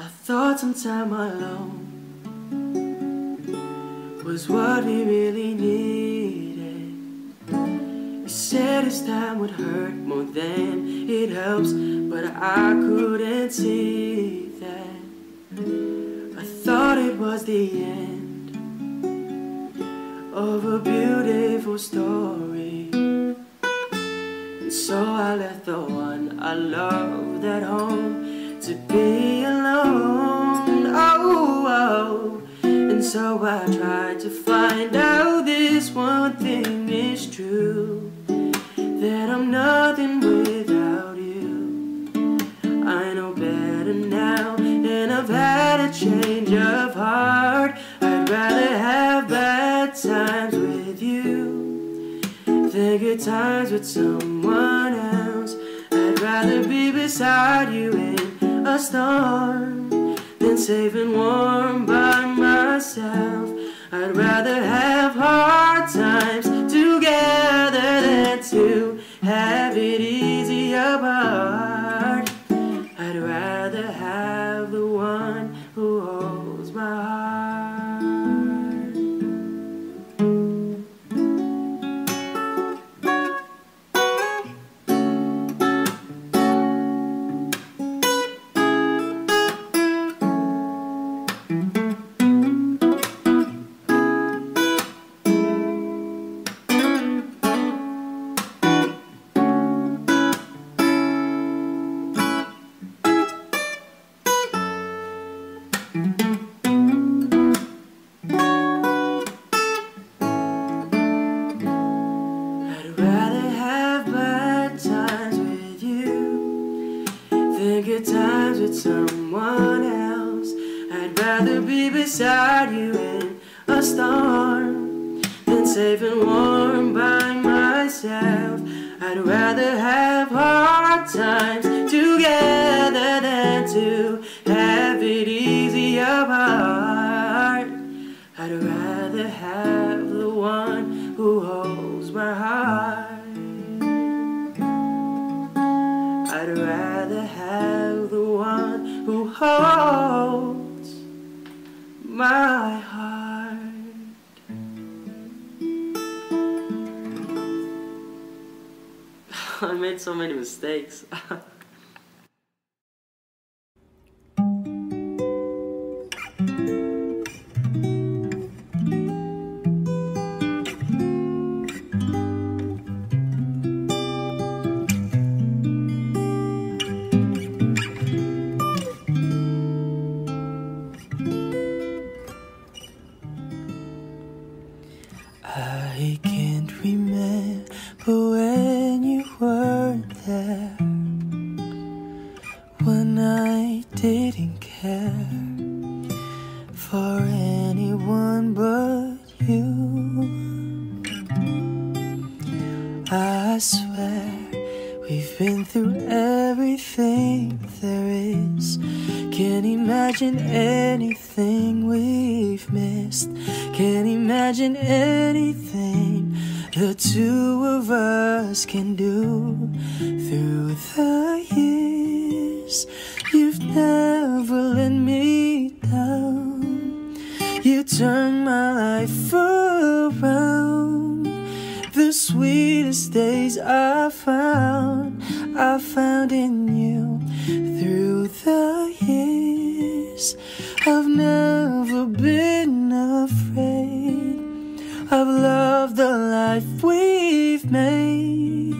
I thought some time alone was what we really needed. You said this time would hurt more than it helps, but I couldn't see that. I thought it was the end of a beautiful story, and so I left the one I loved at home to be alone. Oh, and so I tried to find out this one thing is true, that I'm nothing without you. I know better now, and I've had a change of heart. I'd rather have bad times with you than good times with someone else. I'd rather be beside you in a storm than safe and warm by myself. I'd rather have hard times together than to have it easy apart. I'd rather have the one who holds my heart. I'd rather have bad times with you than good times with someone else. I'd rather be beside you in a storm than safe and warm by myself. I'd rather have hard times together than to have it easy apart. I'd rather have the one who holds my heart. I'd rather have the one who holds my heart. I made so many mistakes. I can't remember when you weren't there, when I didn't care for anyone but you. I swear we've been through everything there is. Can't imagine anything we've missed. Can't imagine anything the two of us can do through the years. You've never let me down. You turned my life around. The sweetest days I found in you through the years. I've never been afraid. I've loved the life we've made,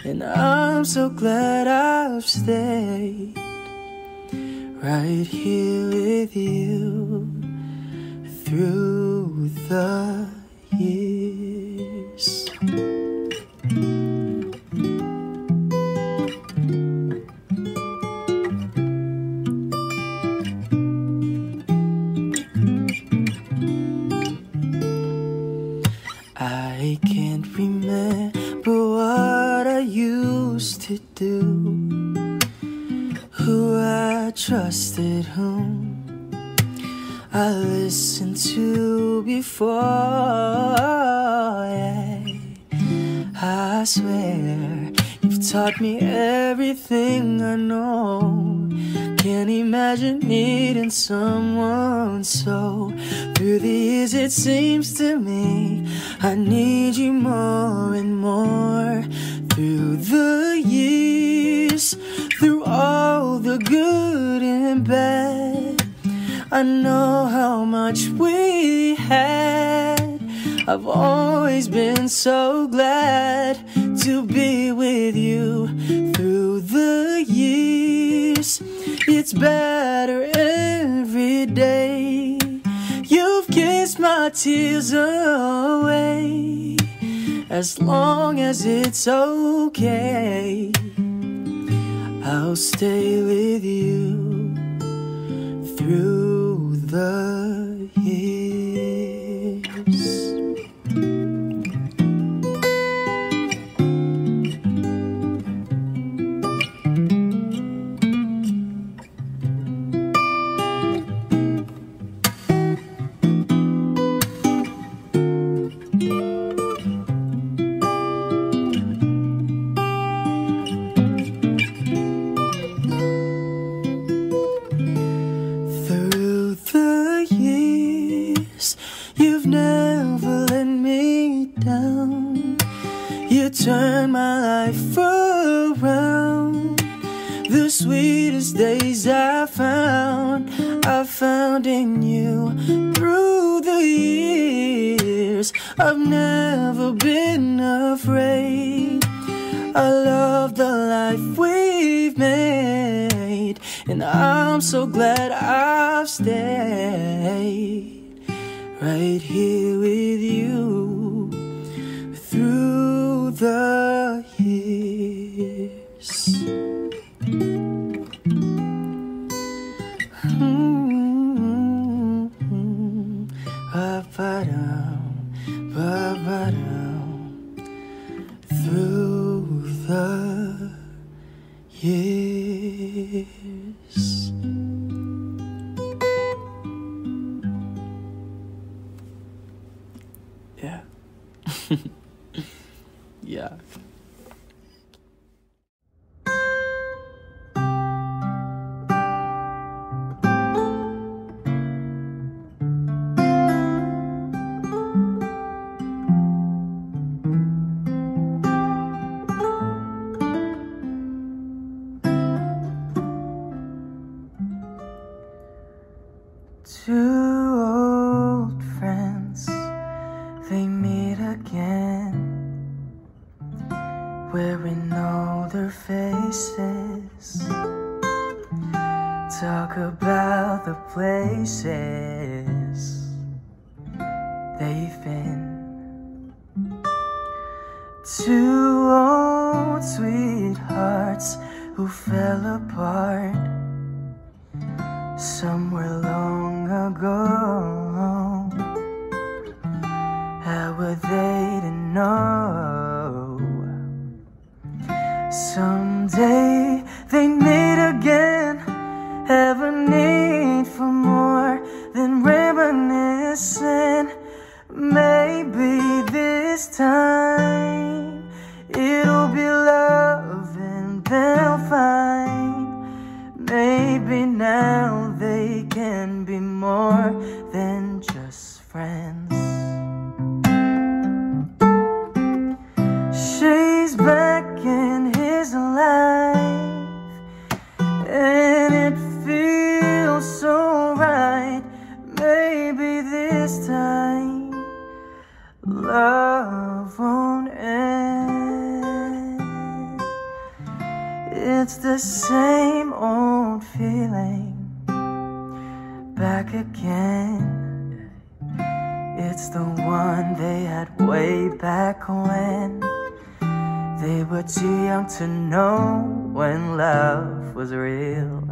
and I'm so glad I've stayed right here with you through the years. I can't remember what I used to do, who I trusted, whom I listened to before. Yeah. I swear you've You've taught me everything I know. Can't imagine needing someone so. Through the years it seems to me I need you more and more. Through the years, through all the good and bad, I know how much we had. I've always been so glad to be with you. Through the years, it's better every day. You've kissed my tears away. As long as it's okay, I'll stay with you through the years. You've never let me down. You turned my life around. The sweetest days I found in you. Through the years, I've never been afraid. I love the life we've made, and I'm so glad I've stayed right here with you through the years. Through the years. Yeah. Yeah. Two old friends, they meet again, wearing older faces, talk about the places they've been. Two old sweethearts who fell apart somewhere long ago. How were they to know? Someday they meet again, have a need for more than reminiscing. Maybe this time it'll be love and they'll find. Maybe now they can be more than just friends. She's back in his life, and it feels so right. Maybe this time love won't end. It's the same old feeling back again. It's the one they had way back when they were too young to know when love was real.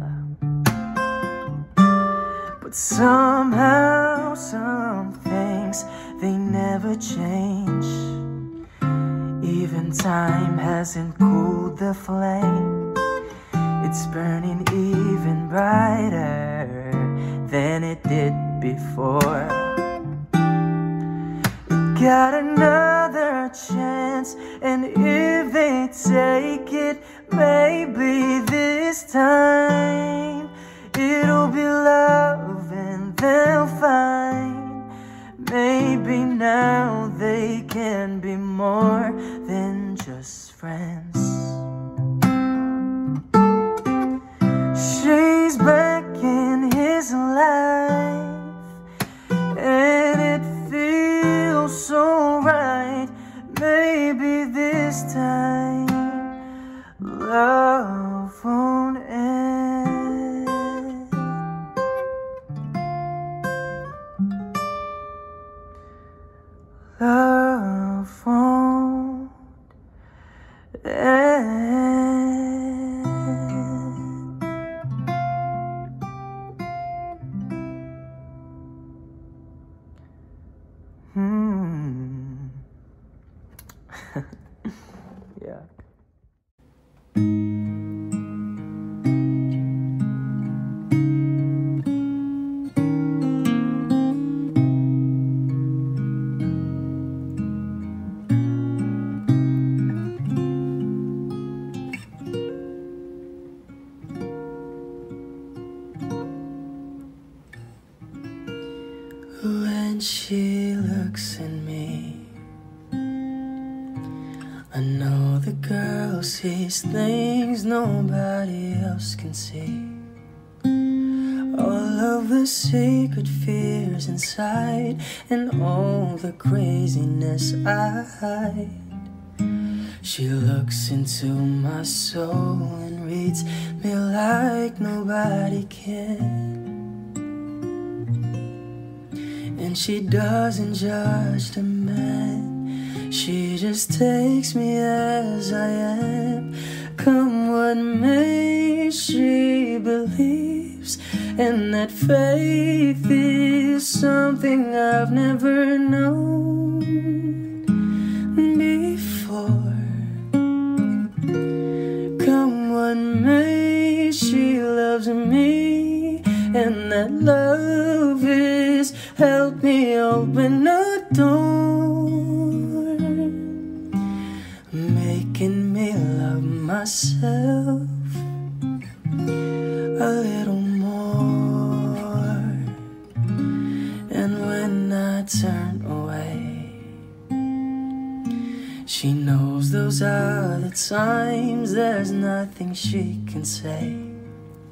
But somehow some things, they never change. Even time hasn't cooled the flame. It's burning even brighter than it did before. Got another chance And if they take it, maybe this time it'll be love and they'll find maybe now they can be more than just friends. She's back in his life and it feels so right. Maybe this time love won't end. Love won't end. Yeah. When she looks at me, I know the girl sees things nobody else can see. All of the secret fears inside and all the craziness I hide. She looks into my soul and reads me like nobody can. And she doesn't judge the man, she just takes me as I am. Come what may, she believes, and that faith is something I've never known before. Come what may, she loves me, and that love is help me open a door, making me love myself a little more. And when I turn away, she knows those are the times there's nothing she can say,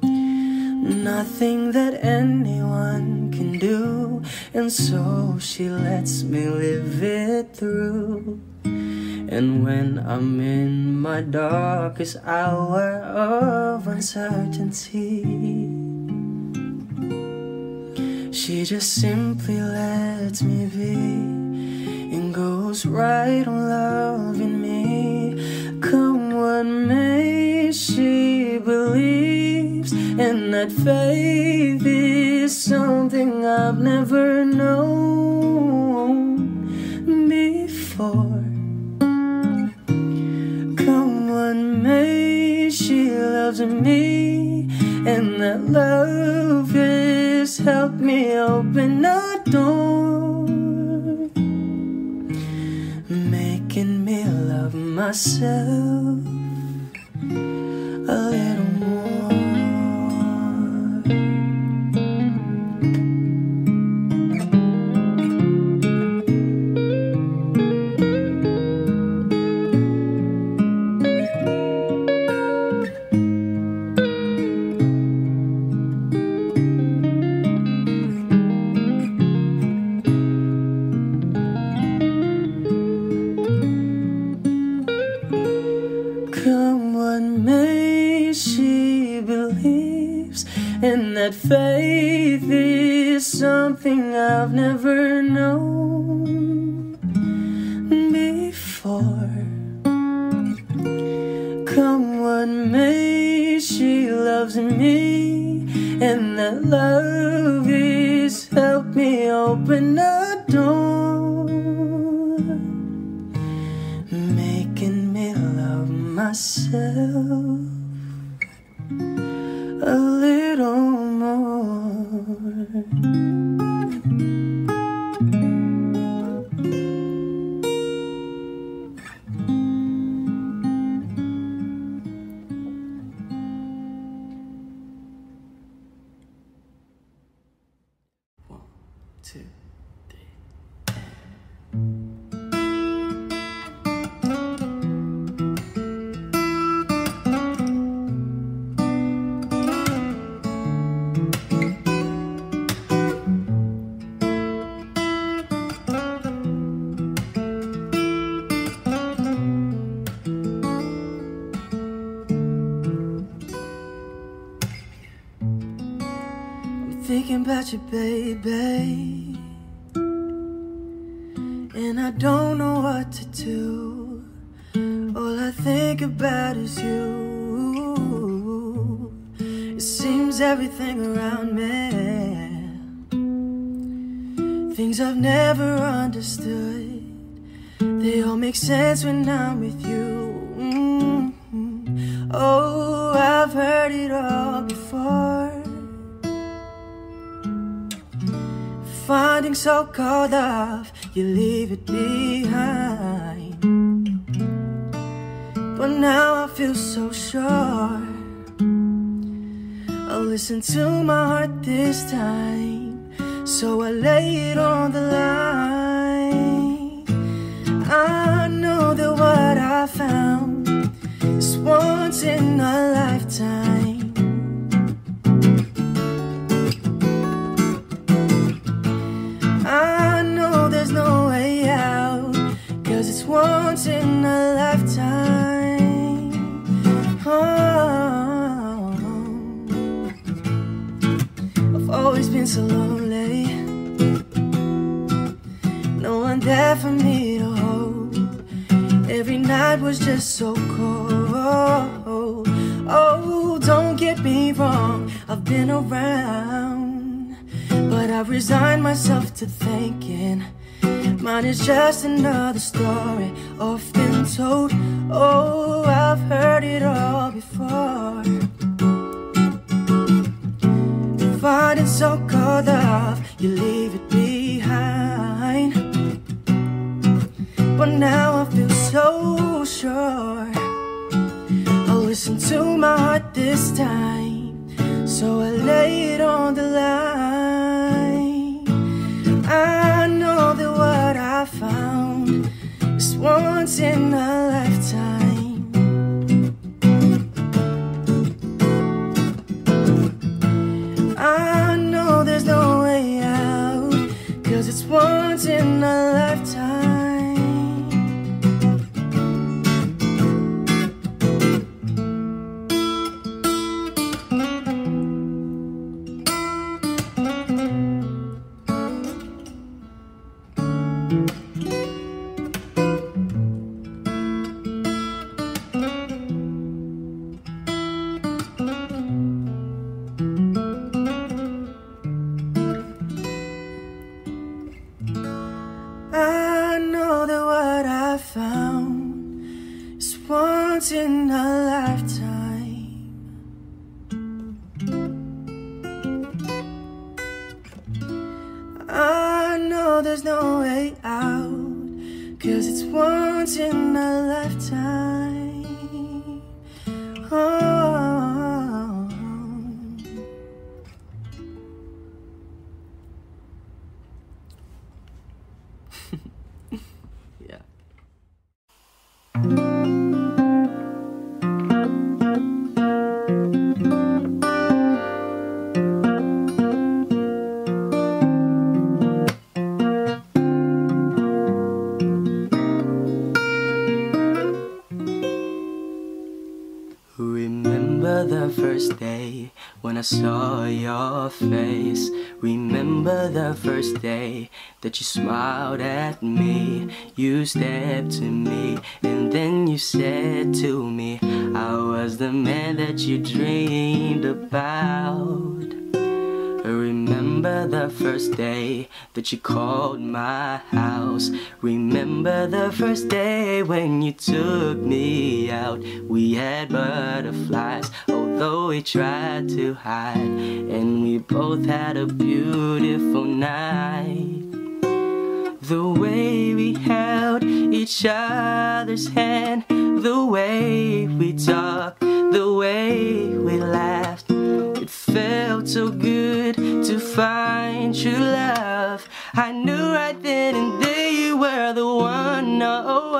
nothing that anyone can do, and so she lets me live it through. And when I'm in my darkest hour of uncertainty, she just simply lets me be and goes right on loving me. Come what may, she believes, and that faith is something I've never known before. Come what may, she loves me, and that love has helped me open a door, making me love myself a little more. Come what may, she believes, and that faith is something I've never known before. Come what may, she loves me, and that love is helped me open a door, making me love myself a little more. 2, 3. Thinking about you, baby, and I don't know what to do. All I think about is you. It seems everything around me, things I've never understood, they all make sense when I'm with you. Oh, I've heard it all before. Finding so-called love, you leave it behind. But now I feel so sure I'll listen to my heart this time, so I lay it on the line. I know that what I found is once in a lifetime. I know there's no way out, 'cause it's once in a lifetime. Oh, I've always been so lonely, no one there for me to hold. Every night was just so cold. Oh, don't get me wrong, I've been around, but I've resigned myself to thinking mine is just another story often told. Oh, I've heard it all before. Finding so-called love, you leave it behind. But now I feel so sure I'll listen to my heart this time, so I lay it on the line. I know that what I found is once in a lifetime. I know there's no way out, 'cause it's once in a lifetime. I know that what I found is once in a lifetime. I know there's no way out, 'cause it's once in a lifetime. Oh. Yeah. Remember the first day when I saw your face. Remember the first day that you smiled at me. You stepped to me and then you said to me, I was the man that you dreamed about. Remember the first day that you called my house. Remember the first day when you took me out. We had butterflies, although we tried to hide, and we both had a beautiful night. The way we held each other's hand, the way we talked, the way we laughed, it felt so good to find true love. I knew right then and there you were the one. Oh,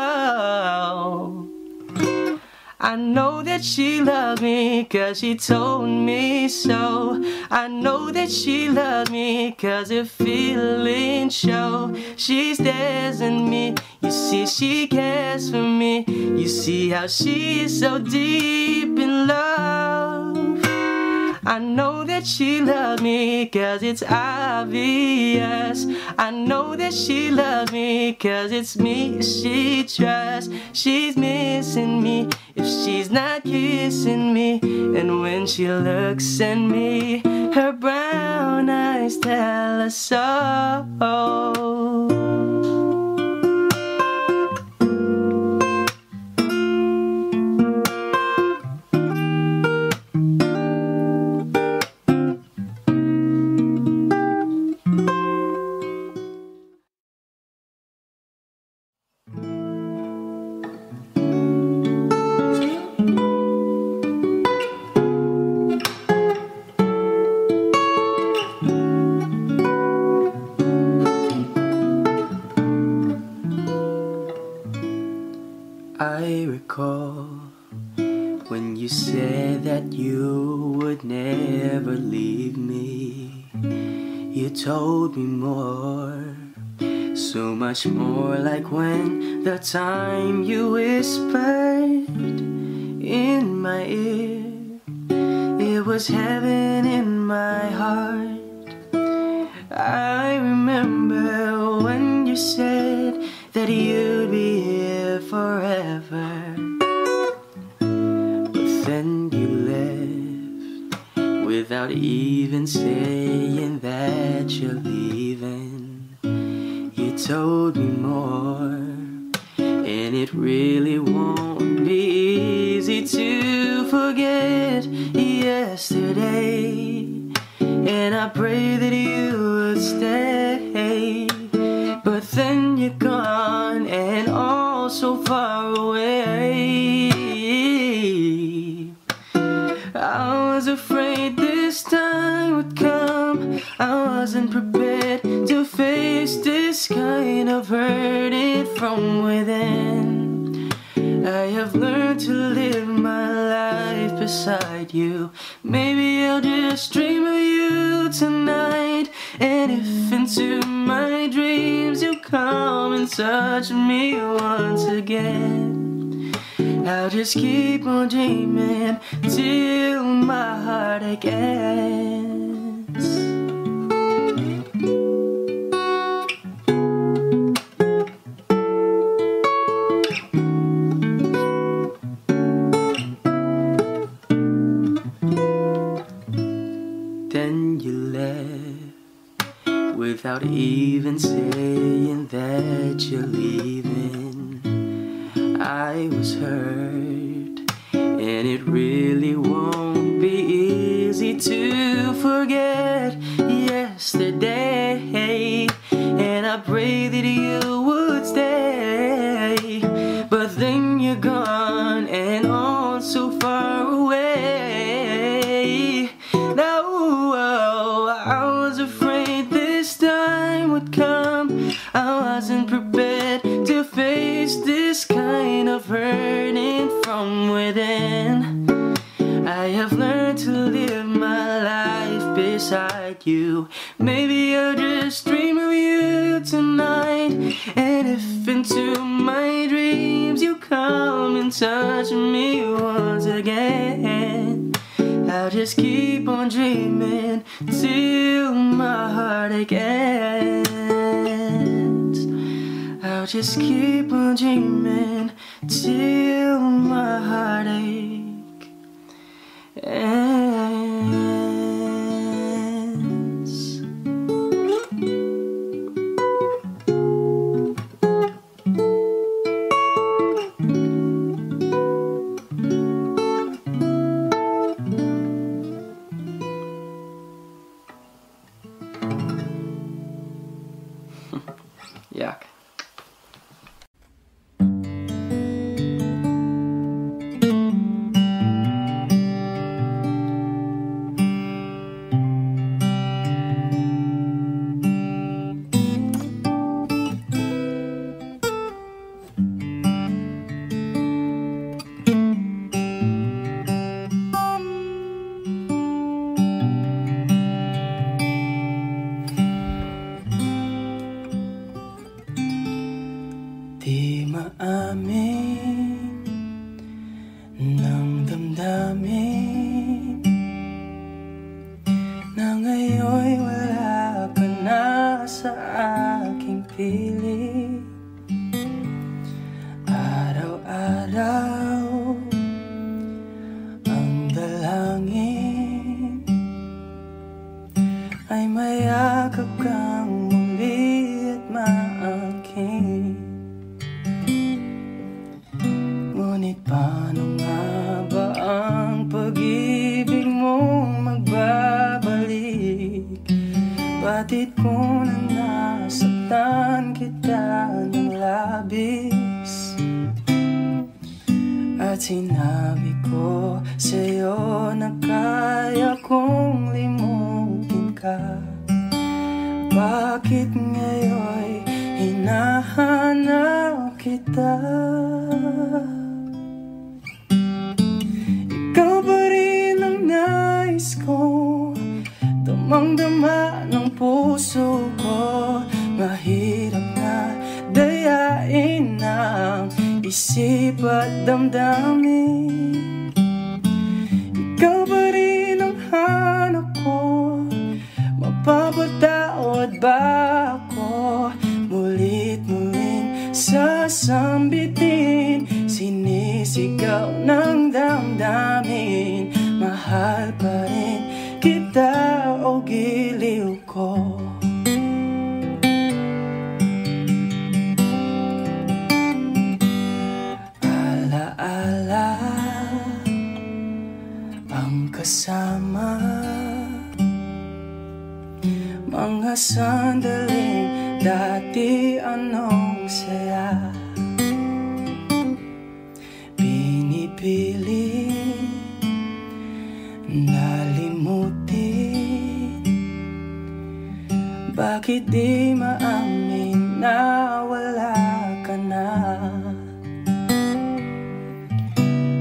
I know that she loves me 'cause she told me so. I know that she loves me 'cause her feelings show. She stares at me, you see she cares for me. You see how she is so deep in love. I know that she loves me 'cause it's obvious. I know that she loves me 'cause it's me she trusts. She's missing me if she's not kissing me. And when she looks at me, her brown eyes tell us so. I recall when you said that you would never leave me. You told me more, so much more, like when the time you whispered in my ear. It was heaven in my heart. I remember when you said that you'd be here forever, but then you left without even saying that you're leaving. You told me more, and it really won't be easy to forget yesterday. And I pray that you would stay, but then you're gone and all so far away. I was afraid this time would come. I wasn't prepared to face this kind of hurting from within. I have learned to live my life beside you. Maybe I'll just dream of you tonight. And if into my dreams you come and touch me once again, I'll just keep on dreaming till my heartache ends. Then you left without even saying that you're leaving. I was hurt, and it really won't be easy to forget yesterday. And I pray that you would stay, but then you're gone and all so far away. Now I was afraid this time would come. I wasn't prepared to face this kind of hurting from within. I have learned to live my life beside you. Maybe I'll just dream of you tonight. And if into my dreams you come and touch me once again, I'll just keep on dreaming till my heartache ends. I'll just keep on dreaming till my heartache ends. Yuck. ay mayakap kang muli at maangkin. Ngunit paano nga ba ang pag-ibig mong magbabalik? Batid ko na nasaktan kita ng labis, at sinabi ko sa'yo na kaya kong limutin ka. Bakit ngayon hinahanap kita? Ikaw ba rin ang nais ko, damang-dama ng puso ko. Mahirap na dayain ang isip at damdamin. Ikaw ba rin ang hanap ko, mapapatawad ba ako? Mulit-muling sasambitin, sinisigaw ng damdamin. Mahal pa rin kita o giliw ko. Alaala ang kasama, mga sandaling dati anong saya. Pinipili nalimutin, bakit di maamin na wala ka na?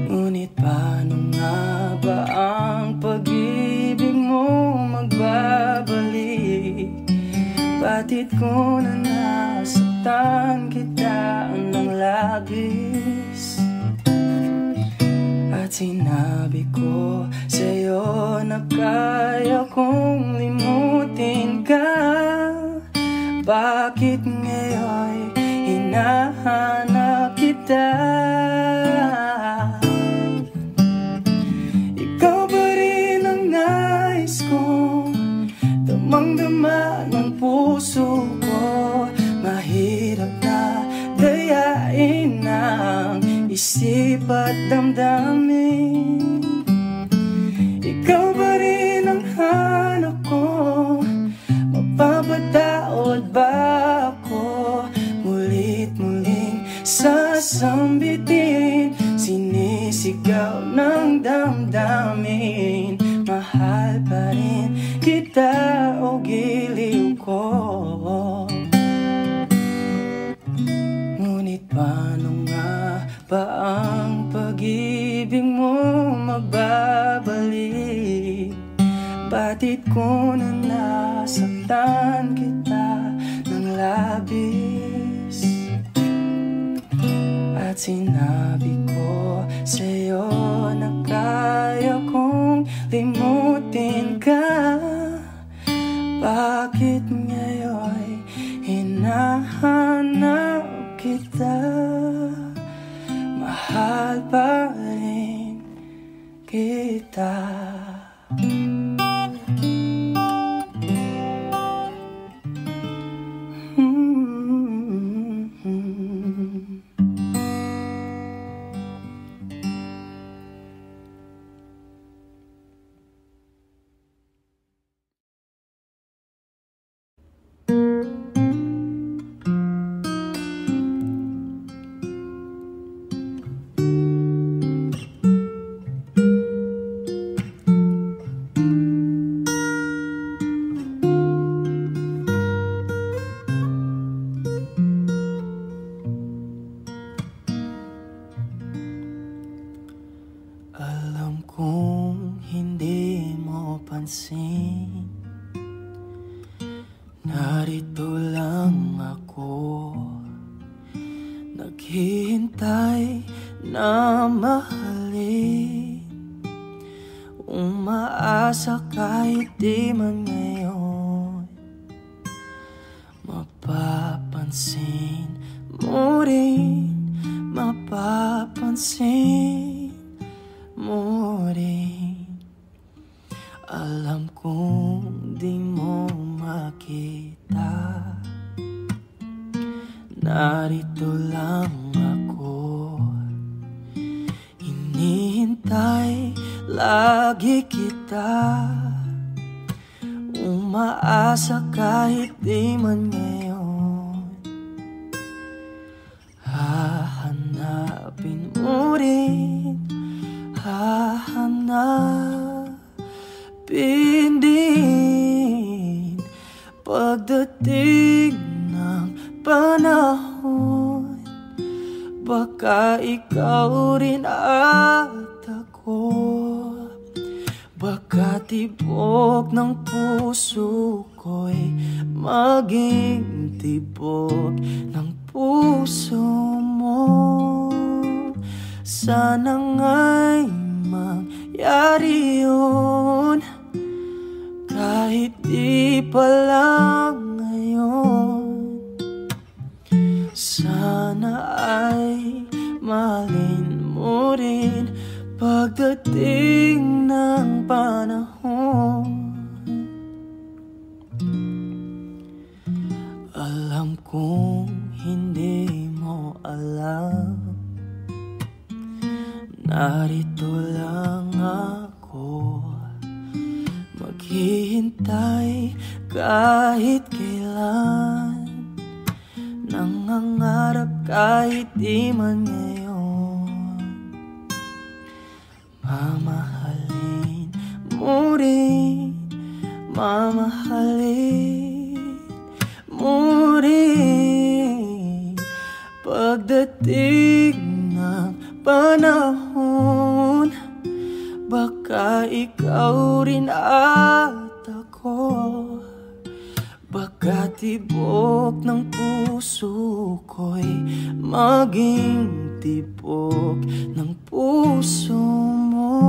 Ngunit paano nga ba ang pag-ibig mo magbabalik? Batid ko na nasaktan kita ng labis, at sinabi ko sa'yo na kaya kong limutin ka. Bakit ngayon hinahanap kita? Ikaw ba rin ang nais ko, damang-dama ng puso ko. Mahirap na dayain ang isip at damdamin. Ikaw ba rin ang hanap ko, mapapatawad ba ako? Mulit-muling sasambitin, sinisigaw ng damdamin. Mahal pa rin kita o giliw ko. Ngunit paano nga ba ang pag-ibig mo magbabalik? Batid ko na nasaktan kita ng labis, at sinabi ko sa'yo na kaya kong limutin ka. Bakit ngayon hinahanap kita? Mahal pa rin kita. Alam kong hindi mo pansin, narito lang ako, naghihintay na mahalin. Umaasa kahit di man ngayon, mapapansin mo rin, mapapansin mo rin. Alam kong di mo kita. Narito lang ako, hinihintay lagi kita. Umaasa kahit di man ngayon. Hahanapin mo rin, hahanapin din pagdating ng panahon. Baka ikaw rin at ako, baka tibok ng puso ko'y maging tibok ng puso mo. Sana nga'y mangyari yun, kahit di pa lang ngayon. Sana ay mahalin mo rin pagdating ng panahon. Alam kong hindi mo alam, narito lang ako, maghihintay kahit kailan. Nangangarap kahit di man ngayon. Mamahalin mo rin, mamahalin mo rin pagdating ng panahon. Baka ikaw rin at ako, baka tibok ng puso ko'y maging tibok ng puso mo.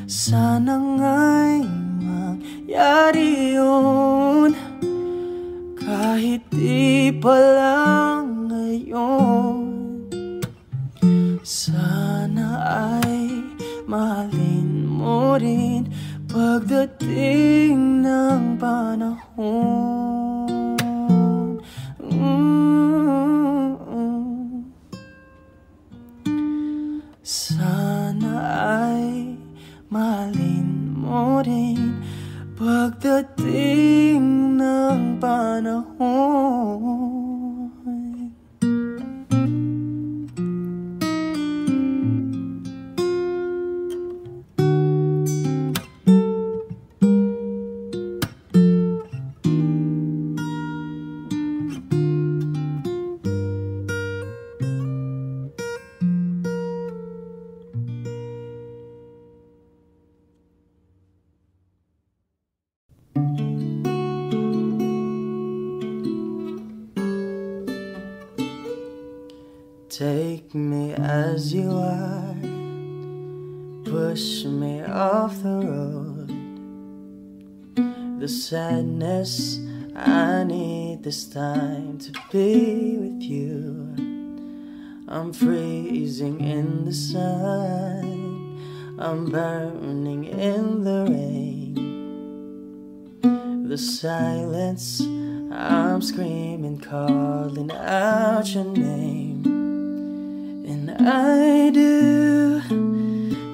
Sana nga'y mangyari yun, kahit di pa lang ngayon. Sana ay mahalin mo rin pagdating ng panahon. Sana ay mahalin mo rin pagdating ng panahon. Take me as you are, push me off the road. The sadness, I need this time to be with you. I'm freezing in the sun, I'm burning in the rain. The silence, I'm screaming, calling out your name. And I do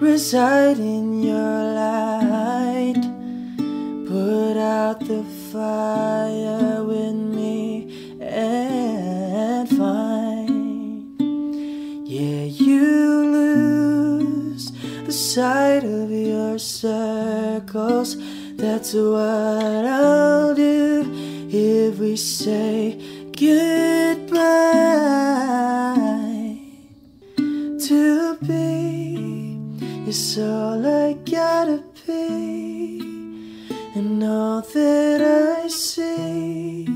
reside in your light. Put out the fire with me and find, yeah, you lose the sight of your circles. That's what I'll do if we say goodbye. To be is all I gotta be, and all that I see,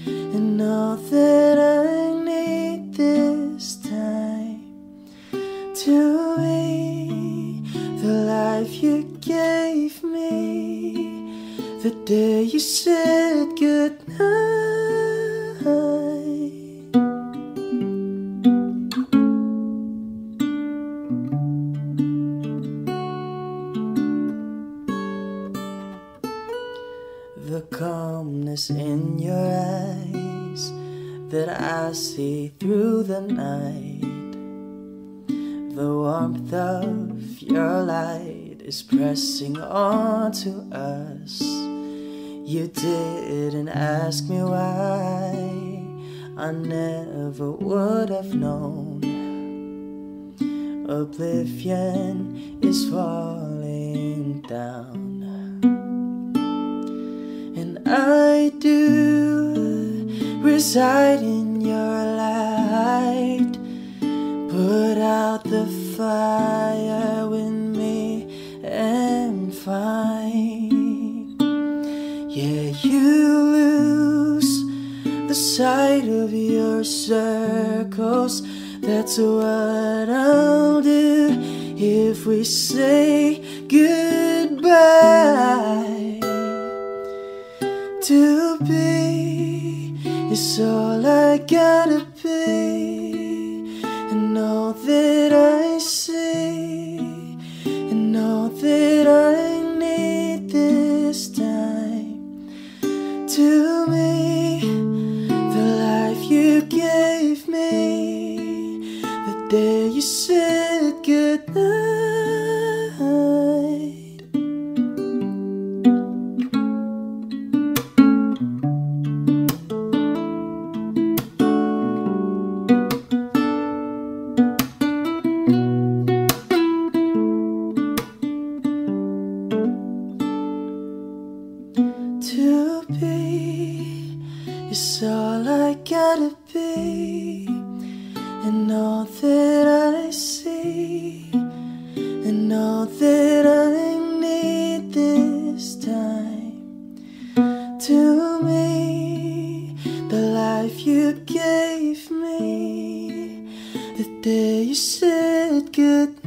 and all that I need this time. To me, the life you gave me, the day you said goodnight. the calmness in your eyes that I see through the night. The warmth of your light is pressing onto us. You didn't ask me why, I never would have known. Oblivion is falling down, and I do reside in your light. Put out the fire with me and fine. Yeah, you lose the sight of your circles. That's what I'll do if we say goodbye. To be is all I gotta be, and all that I see, and all that I need this time. To me, the life you gave me, the day you said goodnight. To be is all I gotta be, and all that I see, and all that I need this time. To me, the life you gave me, the day you said goodnight.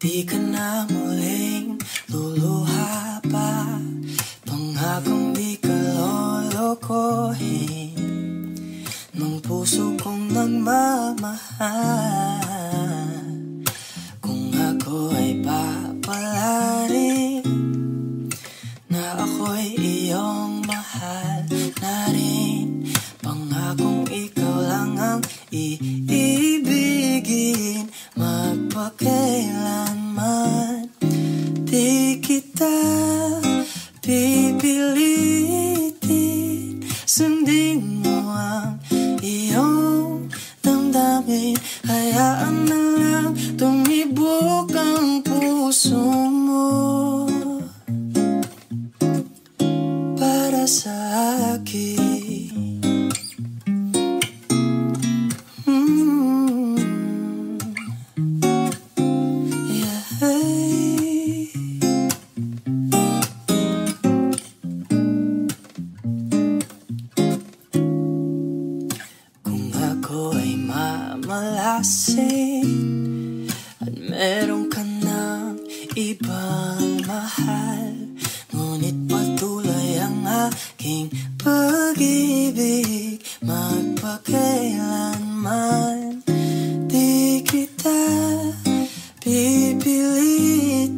Di ka na muling luluha pa, pangakong di ka lolokohin ng puso kong nagmamahal. Kung ako ay papalarin na ako'y iyong mahal na rin, pangakong ikaw lang ang iibigin magpakailanman. Di kita pipilitin, sundin mo ang iyong damdamin. Hayaan na lang tumibok ang puso mo para sa akin. Malasin at meron ka ng ibang mahal, ngunit patuloy ang aking pag-ibig magpakailanman. Di kita pipilitin,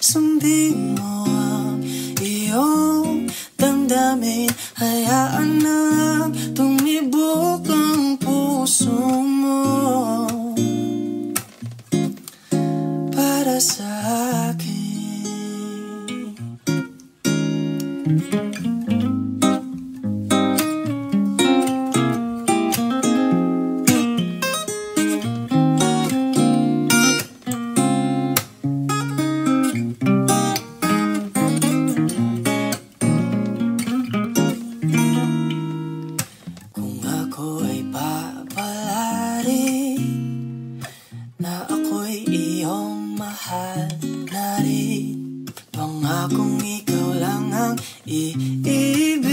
sundin mo ang iyong damdamin. Hayaan na lang tumibok ang puso mo ay papalarin na ako'y iyong mahal na rin. Pangakong ikaw lang ang iibigin,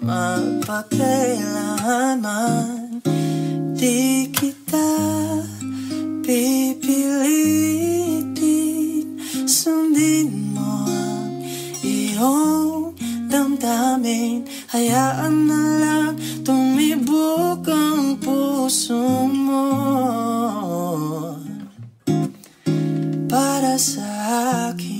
magpakailanman di kita pipilitin. Sundin mo ang iyong damdamin, hayaan na lang tumibok ang puso mo para sa akin.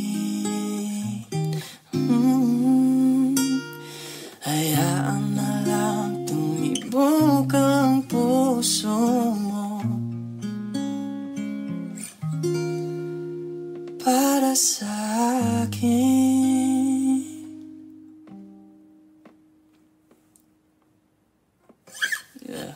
Hayaan na lang tumibok ang puso mo para sa akin. Yeah.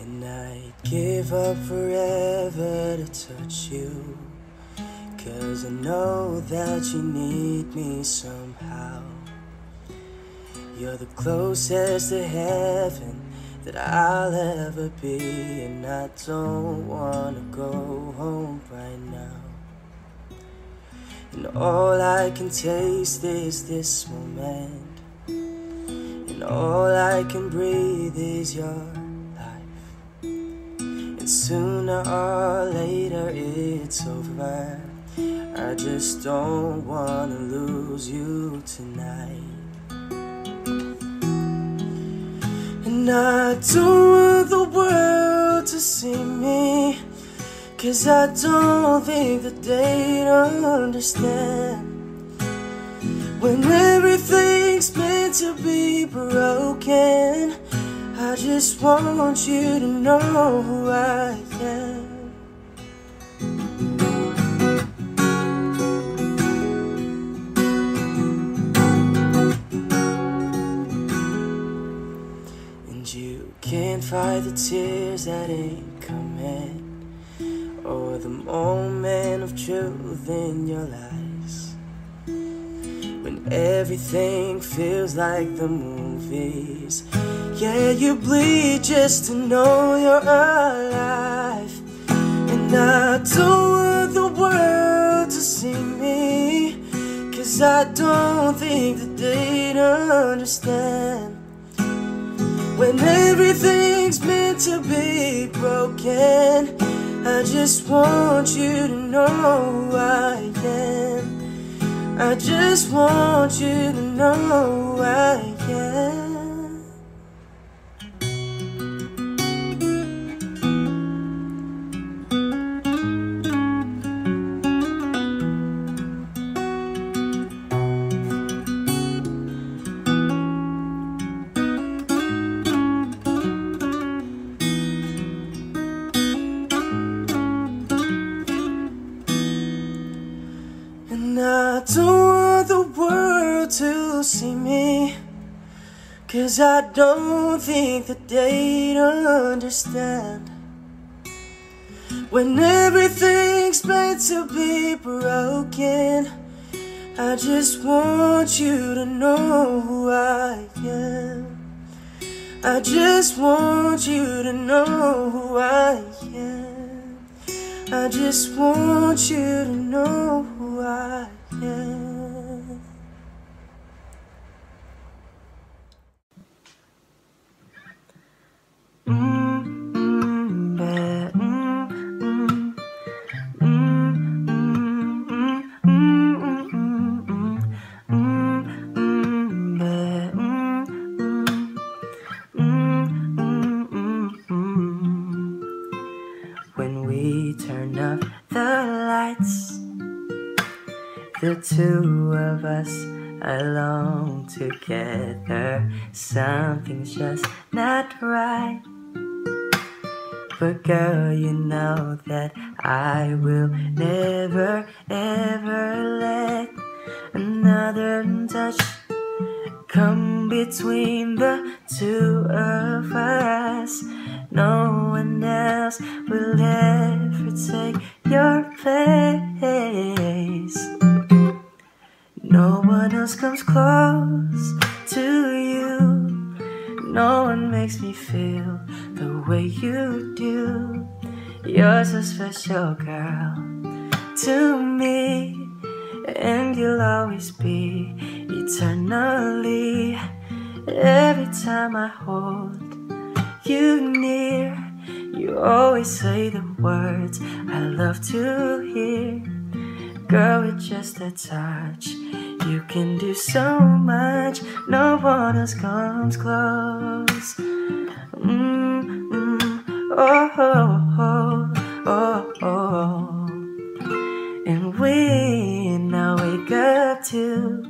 And I'd give up forever to touch you, 'cause I know that you need me somehow. You're the closest to heaven that I'll ever be, and I don't wanna go home right now. And all I can taste is this moment, and all I can breathe is your life. And sooner or later it's over, I just don't wanna lose you tonight. And I don't want the world to see me, 'cause I don't think that they'd understand. When everything's meant to be broken, I just want you to know who I am. You can't fight the tears that ain't coming, or the moment of truth in your lies. When everything feels like the movies, yeah, you bleed just to know you're alive. And I don't want the world to see me, 'cause I don't think that they'd understand. When everything's meant to be broken, I just want you to know who I am. I just want you to know who I am. And I don't want the world to see me, 'cause I don't think that they'd understand. When everything's meant to be broken, I just want you to know who I am. I just want you to know who I am. I just want you to know who I am. When we turn up the lights, the two of us alone together, something's just not right. But girl, you know that I will never ever let another touch come between the two of us. No one else will ever take your place. No one else comes close to you. No one makes me feel the way you do. You're a special girl to me, and you'll always be eternally. Every time I hold you near, you always say the words I love to hear. Girl, with just a touch, you can do so much. No one else comes close. Oh, oh, oh, oh, oh. And we now wake up to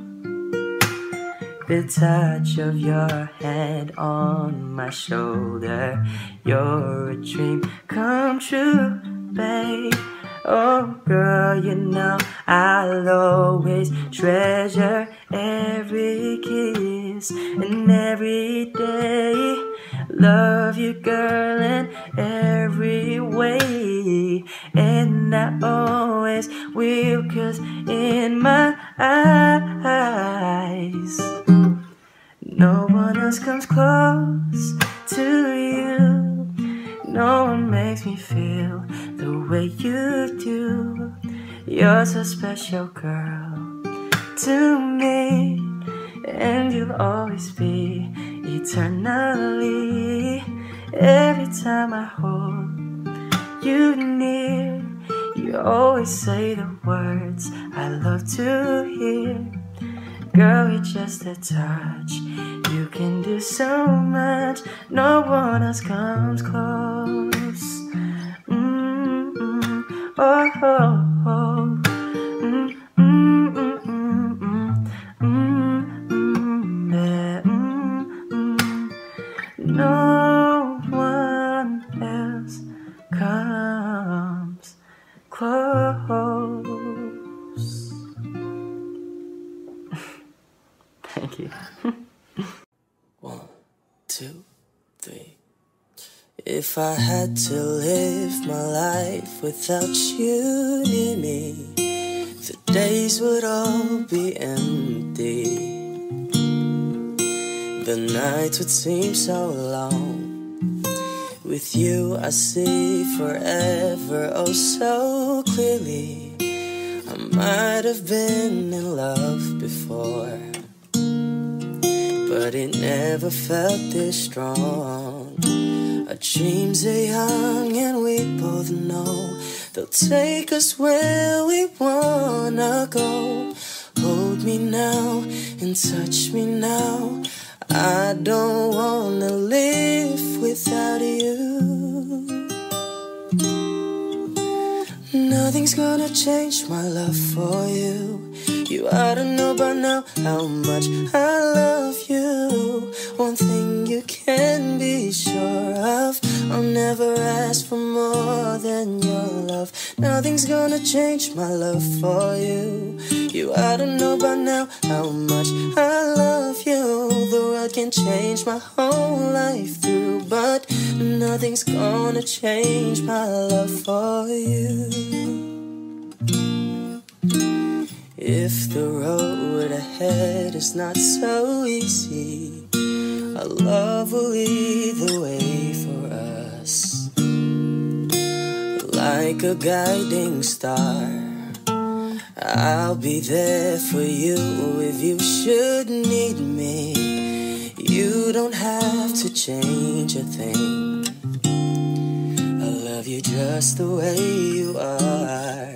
the touch of your head on my shoulder. You're a dream come true, babe. Oh girl, you know I'll always treasure every kiss and every day. Love you, girl, in every way, and I always will, 'cause in my eyes no one else comes close to you. No one makes me feel the way you do. You're so special, girl, to me, and you'll always be eternally. Every time I hold you near, you always say the words I love to hear. Girl, with just a touch, you can do so much. No one else comes close. Oh, oh, oh. Yeah. No one else comes close. Thank you. 1, 2, 3. If I had to live my life without you near me, the days would all be empty. The nights would seem so long. With you I see forever oh so clearly. I might have been in love before, but it never felt this strong. Our dreams are young and we both know they'll take us where we wanna go. Hold me now and touch me now. I don't wanna live without you. Nothing's gonna change my love for you. You ought to know by now how much I love you. One thing you can be sure of, I'll never ask for more than your love. Nothing's gonna change my love for you. You ought to know by now how much I love you. The world can change my whole life through, but nothing's gonna change my love for you. If the road ahead is not so easy, our love will lead the way for us. Like a guiding star, I'll be there for you if you should need me. You don't have to change a thing. I love you just the way you are.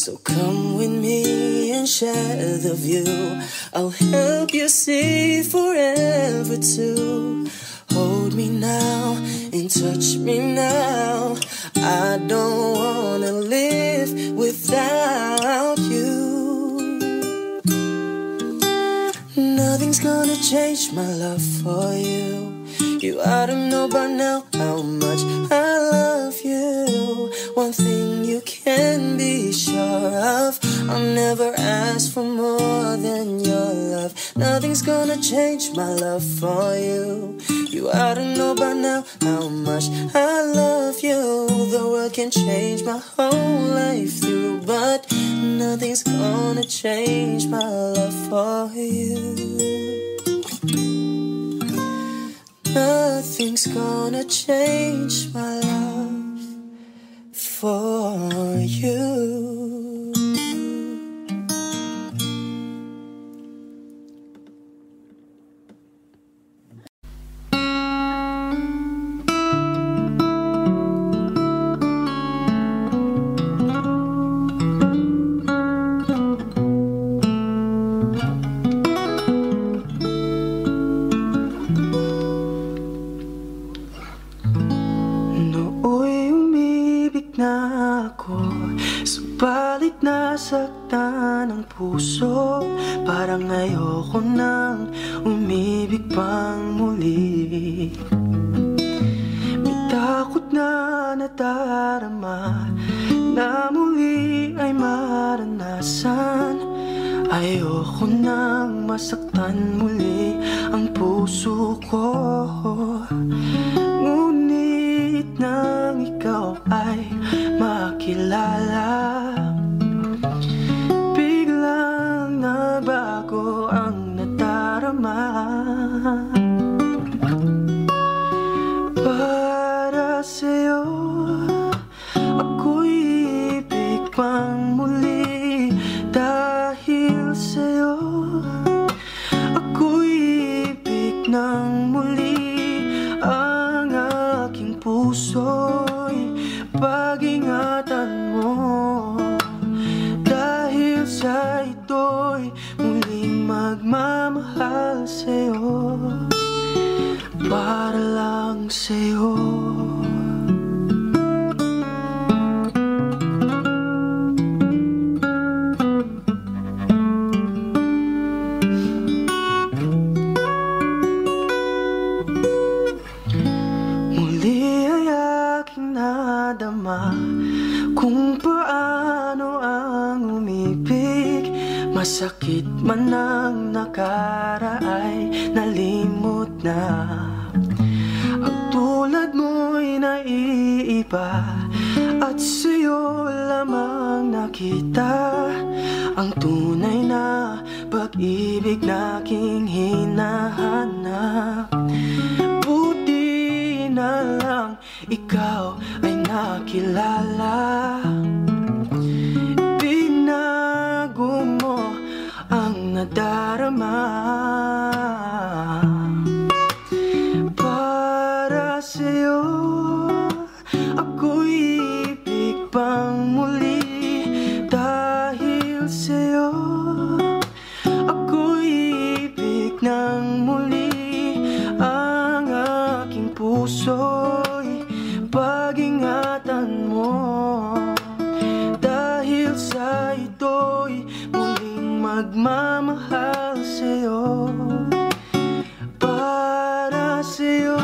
So come with me and share the view. I'll help you see forever too. Hold me now and touch me now. I don't wanna live without you. Nothing's gonna change my love for you. You ought to know by now how much I love you. One thing you can be sure of, I'll never ask for more than love. Nothing's gonna change my love for you. You ought to know by now how much I love you. The world can change my whole life through, but nothing's gonna change my love for you. Nothing's gonna change my love for you. Subalit nasaktan ang puso, parang ayoko nang umibig pang muli. May takot na nadarama na muli ay maranasan. Ayoko nang masaktan muli ang puso ko. Ngunit nang ikaw ay makilala, biglang nagbago ang nadarama. Para sa'yo ako'y ibig pang muli. Dahil sa'yo ako'y ibig ng muli. Ang aking puso'y pag-ingatan mo. Dahil sa ito'y muling magmamahal sa'yo, para lang sa'yo. Kung paano ang umibig, masakit man ang nakaraay, nalimot na. Ang tulad mo'y naiiba, at sa'yo lamang nakita ang tunay na pag-ibig na aking hinahanap. Buti na lang ikaw ay nakilala. Binago mo ang nadarama. Para sa'yo ako'y ibig pang muli. Dahil sa'yo ako'y ibig ng muli. Ang aking puso'y pag-ingatan mo. Dahil sa ito'y muling magmamahal sa'yo, para sa'yo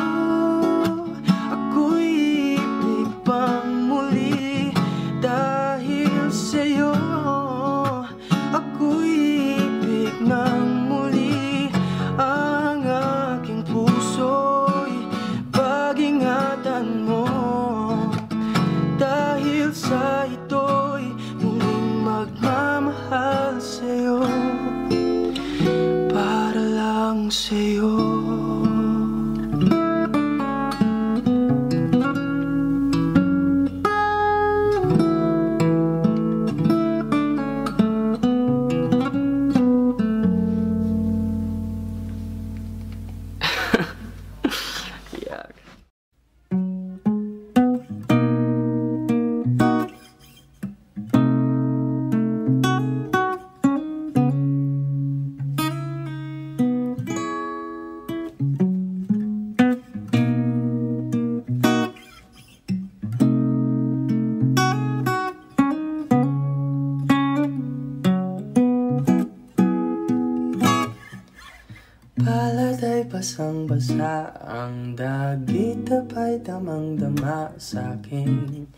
ako'y ibig pang muli. Dahil sa'yo ako'y ibig ng muli. Ang aking puso'y pag-ingatan mo. Dahil sa ito'y muling magmamahal sa'yo, para lang sa'yo. Palad ay basang-basa, ang dagit ay damang-dama sa'king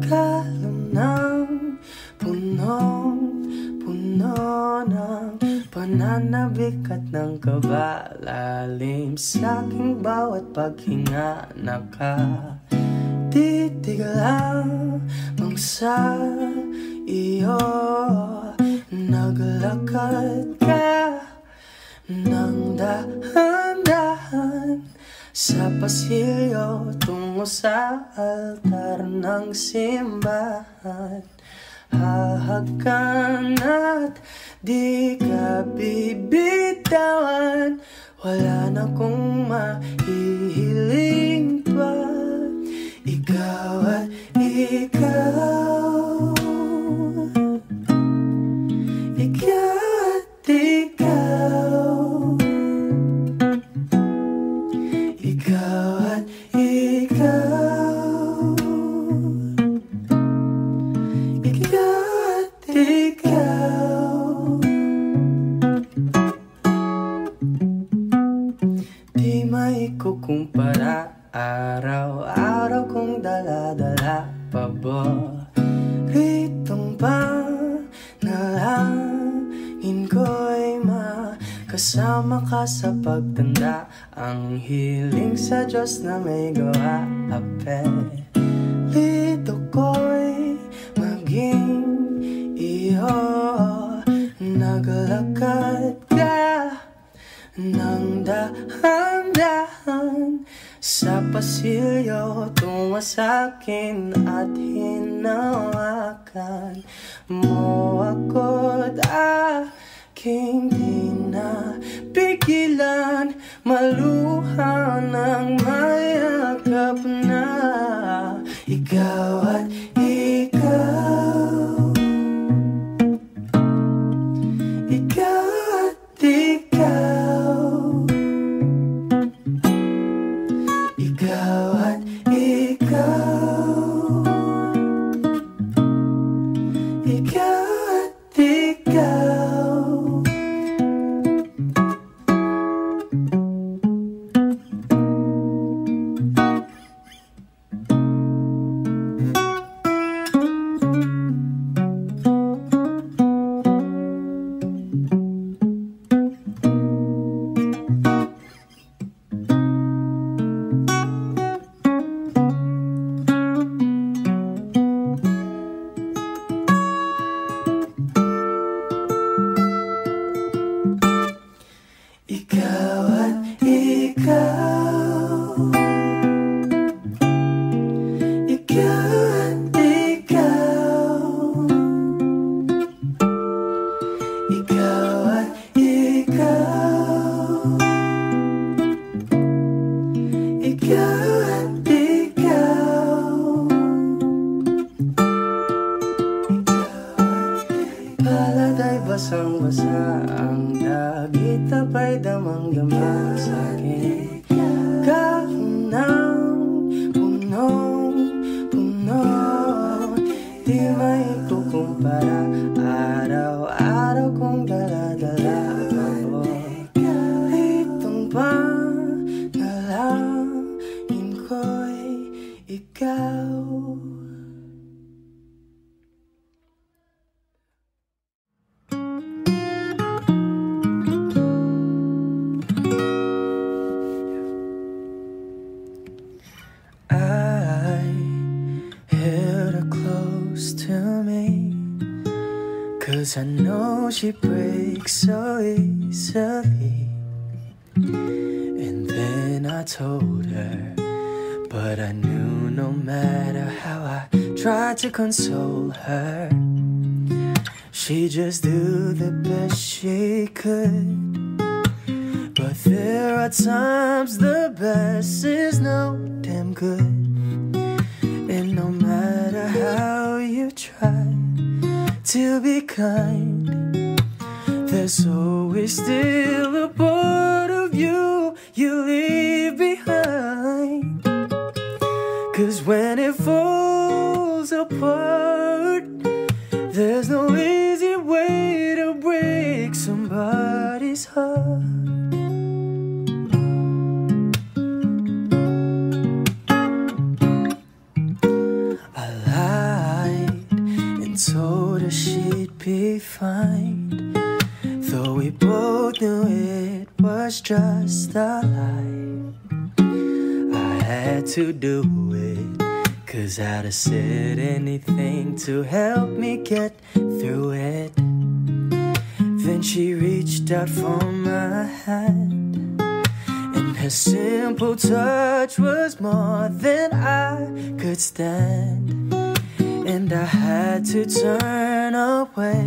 kalam ng punong-puno ng Mananabik ng kabalalim sa aking bawat paghinga. Nakatitig lamang sa iyo. Naglakad ka ng dahan-dahan sa pasilyo tungo sa altar ng simbahan. Hahagan at di ka bibitawan. Wala na kong mahihiling pa. Ikaw at ikaw, ikaw at ikaw, ikaw at ikaw, ikaw at ikaw. Di maikukumpara, araw-araw kong dala-dala paboritong panalangin ko'y makasama ka sa pagtanda. Ang hiling sa Diyos na may gawa, apelito ko'y maging iyo. Naglakad ka ng dahan-dahan sa pasilyo tungo sa'kin at hinawakan mo ako't aking di napigilan. Maluha ng mayakap na ikaw at ikaw, ikaw at ikaw, ikaw at ikaw, ikaw at ikaw. Ikaw at ikaw, ikaw at ikaw, ikaw at ikaw, ikaw at ikaw, palad ay basang-basa, ang dagit apa'y damang-dama sa'kin. Kaunang punong-puno, di maikukumpara, araw-araw kong dala-dala ako. Itong panalangin ko'y ikaw. To me, 'cause I know she breaks so easily. And then I told her, but I knew no matter how I tried to console her, she just do the best she could. But there are times the best is no damn good. And no matter how you try to be kind, there's always still a part of you you leave behind. 'Cause when it falls apart, there's no easy way to break somebody's heart. Told her she'd be fine, though we both knew it was just a lie. I had to do it, 'cause I'd have said anything to help me get through it. Then she reached out for my hand, and her simple touch was more than I could stand. And I had to turn away,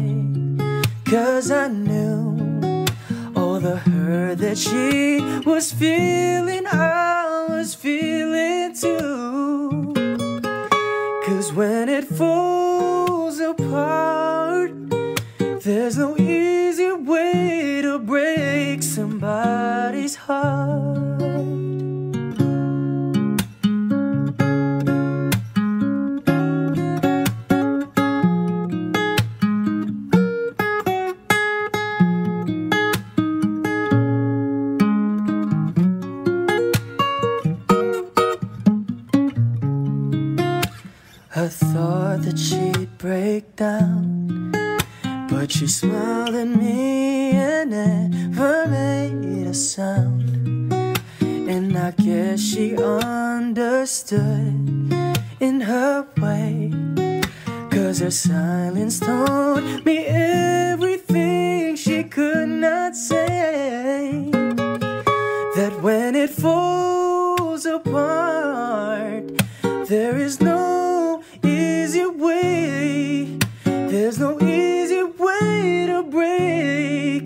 'cause I knew all the hurt that she was feeling, I was feeling too. 'Cause when it falls apart, there's no easy way to break somebody's heart. I thought that she'd break down, but she smiled at me and never made a sound. And I guess she understood in her way, 'cause her silence told me everything she could not say. That when it falls apart, there is no easy way. There's no easy way to break.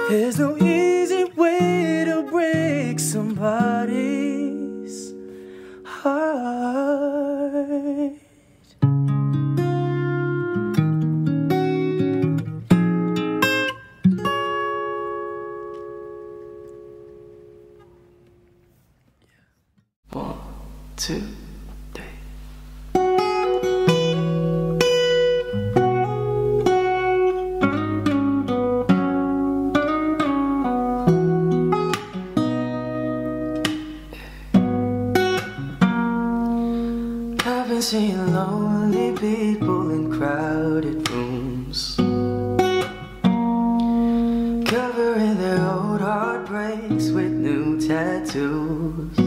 There's no easy way to break somebody's heart. One, two. I've been seeing lonely people in crowded rooms, covering their old heartbreaks with new tattoos.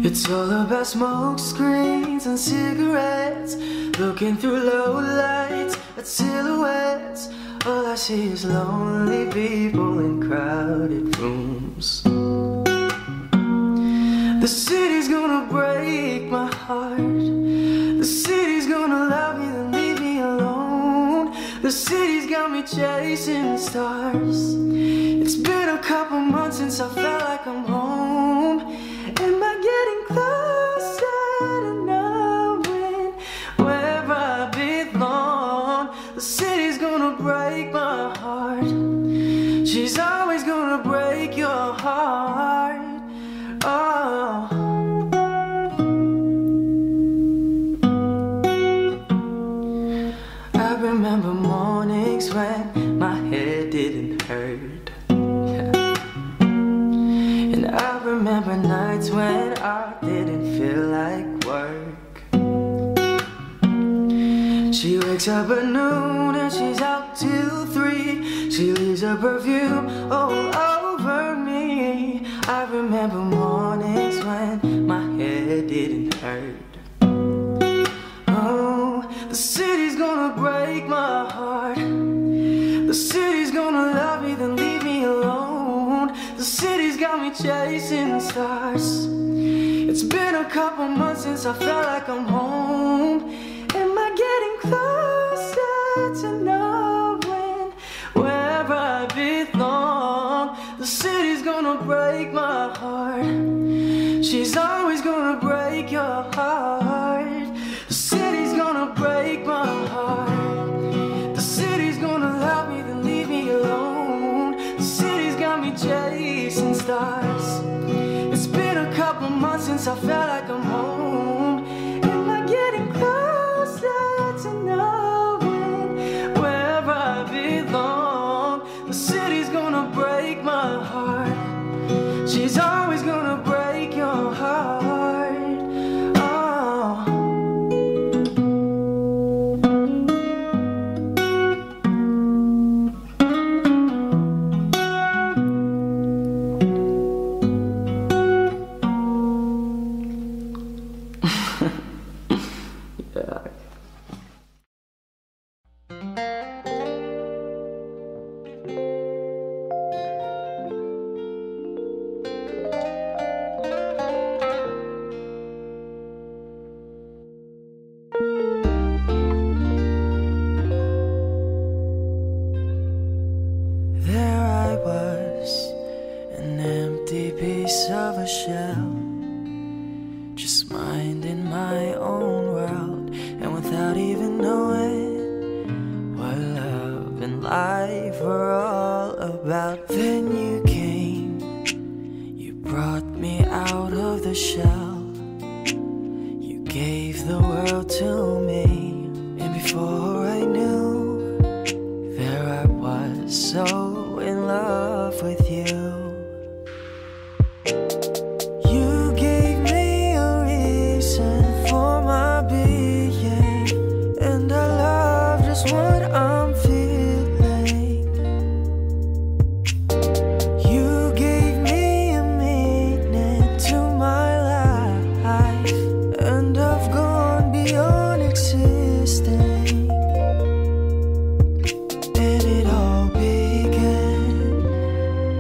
It's all about smoke screens and cigarettes, looking through low lights at silhouettes. All I see is lonely people in crowded rooms. The city's gonna break my heart. The city's gonna love me then leave me alone. The city's got me chasing stars. It's been a couple months since I felt like I'm home. Am I getting closer to knowing where I belong? The city's gonna break my heart. She's always gonna break your heart. Oh. I remember mornings when my head didn't hurt, and I remember nights when I didn't feel like work. She wakes up at noon and she's out till 3. She leaves her perfume all over me. I remember mornings when my head didn't hurt. Oh, the city's gonna break my heart. The city's gonna love me then leave me alone. The city's got me chasing stars. It's been a couple months since I felt like I'm home. Am I getting closer to knowing where I belong? The city's gonna break my heart. She's always gonna break your heart. The city's gonna break my heart. The city's gonna love me then leave me alone. The city's got me chasing stars. It's been a couple months since I felt like I'm home. Am I getting closer to knowing where I belong? The city's gonna break my heart. She's always gonna break your heart. Oh. and life were all about. Then you came, you brought me out of the shell, you gave the world to me, and before I knew, there I was, so in love with you. You gave me a reason for my being, and I love just what I'm feeling. You gave me a meaning to my life, and I've gone beyond existing. And it all began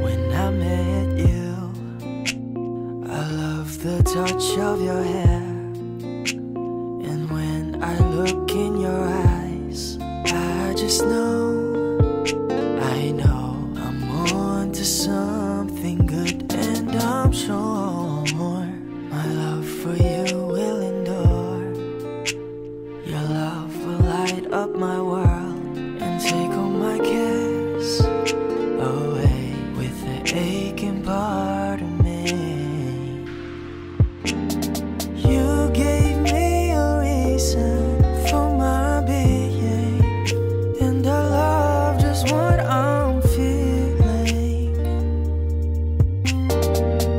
when I met you. I love the touch of your hair, and when I look in your eyes, I just know I'm on to something good. And I'm sure my love for you will endure. Your love will light up my world and take all my cares away with the aching part of me. You gave me a reason for my being, and I love just what I'm feeling.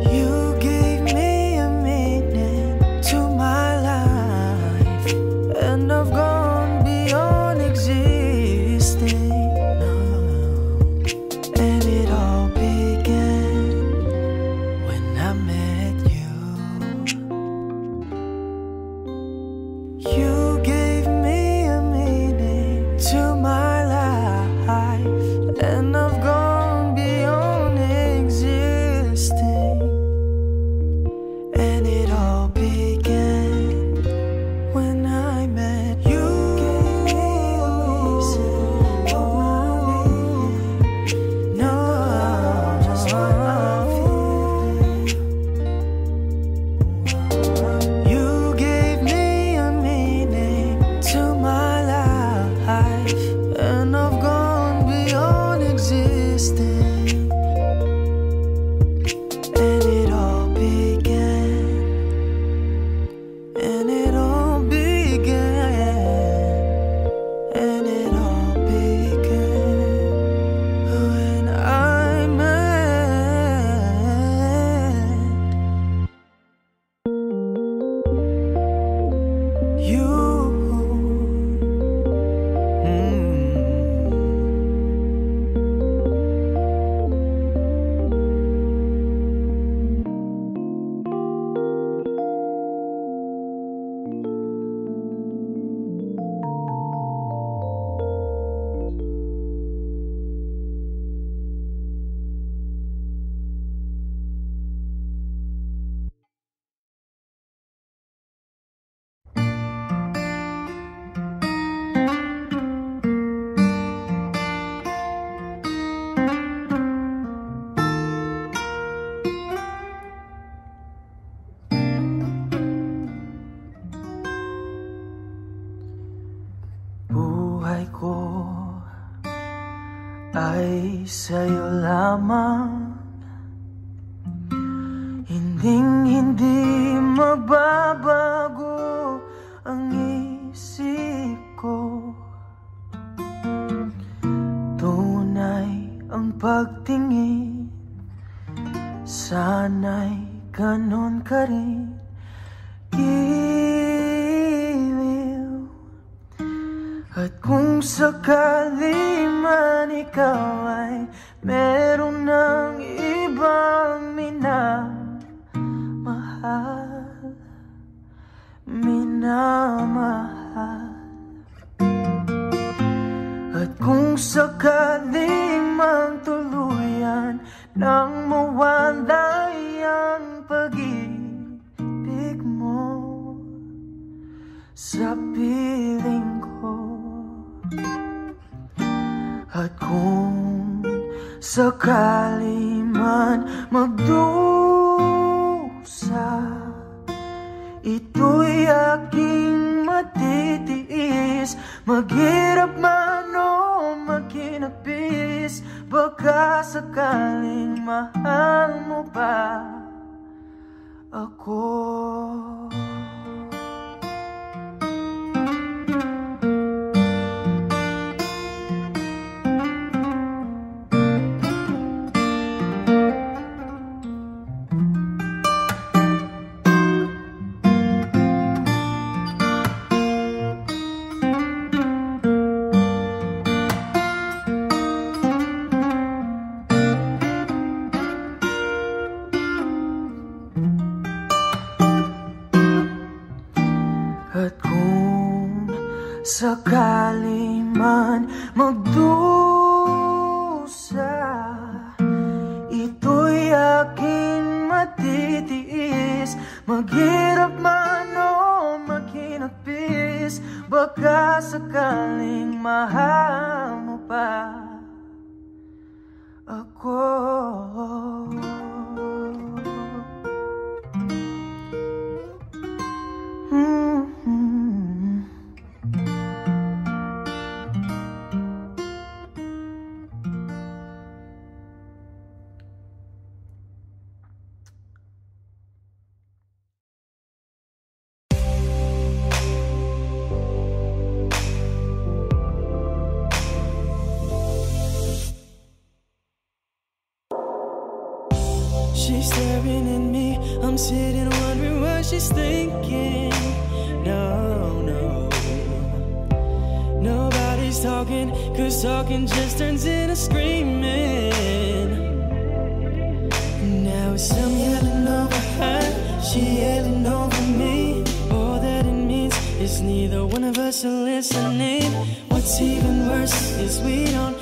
You gave me a meaning to my life, and I've gone beyond existing. And it all began when I met you. You gave me a meaning to my life, and I've gone beyond existing. And it all began when I met you. Gave me a reason for my being. No, just what I'm feeling. You gave me a meaning to my life, and I've gone beyond existing. And it all began, and it all began, and it all began when I met you. Buhay ko ay sa'yo lamang, hindi magbabago ang isip ko. Tunay ang pagtingin, sana'y ganon ka rin. At kung sakali man ikaw ay meron ng ibang minamahal, at kung sakali mang tuluyan nang mawalay ang pag-ibig mo sa piling ko. At kung sakali man magdusa, ito'y aking matitiis, maghirap man o makinapis. Baka sakaling mahal mo pa ako. At kung sakali man magdusa, ito'y aking matitiis. Maghirap man o makinapis, baka sakaling mahal mo pa ako. She's staring at me, I'm sitting wondering what she's thinking. No, no, nobody's talking, 'cause talking just turns into screaming. Now it's I'm yelling over her, she yelling over me. All that it means is neither one of us are listening. What's even worse is we don't